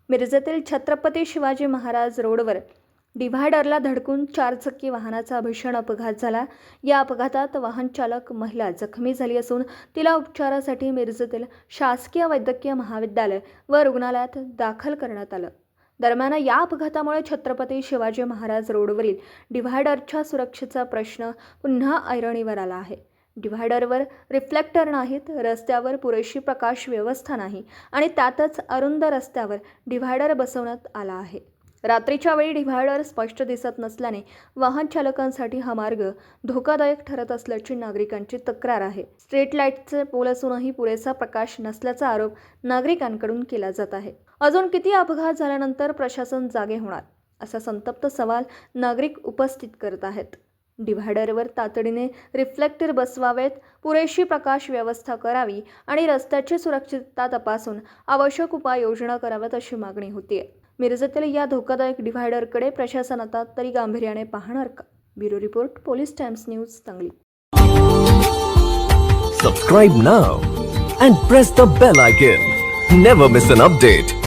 मिरजेतील छत्रपती शिवाजी महाराज रोडवर डिव्हायडरला धडकून चारचाकी वाहनाचा भीषण अपघात झाला। या अपघातात वाहन चालक महिला जखमी झाली असून तिला उपचारासाठी मिरजेतील शासकीय वैद्यकीय महाविद्यालय व रुग्णालयात दाखल करण्यात आलं। दरम्यान या अपघातामुळे छत्रपती शिवाजी महाराज रोडवरील डिव्हायडरच्या सुरक्षेचा प्रश्न पुन्हा ऐरणीवर आला आहे। डिव्हायडरवर रिफ्लेक्टर नाहीत, रस्त्यावर पुरेशी प्रकाश व्यवस्था नाही आणि त्यातच अरुंद रस्त्यावर डिव्हायडर बसवण्यात आला आहे। रात्रीच्या वेळी डिव्हायडर स्पष्ट दिसत नसल्याने वाहन चालकांसाठी हा मार्ग धोकादायक ठरत असल्याची नागरिकांची तक्रार आहे। स्ट्रीट लाईटचे पोल असूनही पुरेसा प्रकाश नसल्याचा आरोप नागरिकांकडून केला जात आहे। अजून किती अपघात झाल्यानंतर प्रशासन जागे होणार, असा संतप्त सवाल नागरिक उपस्थित करत आहेत। डिव्हायडरवर तातडीने रिफ्लेक्टर बसवावेत, पुरेशी प्रकाश व्यवस्था करावी आणि रस्त्याची सुरक्षितता तपासून आवश्यक उपाययोजना कराव्यात अशी मागणी होतीये। मिरजेतील या धोकादायक डिव्हायडरकडे प्रशासन आता तरी गांभीर्याने पाहणार का? Bureau report, police times news, Sangli. Subscribe now and press the bell icon. Never miss an update.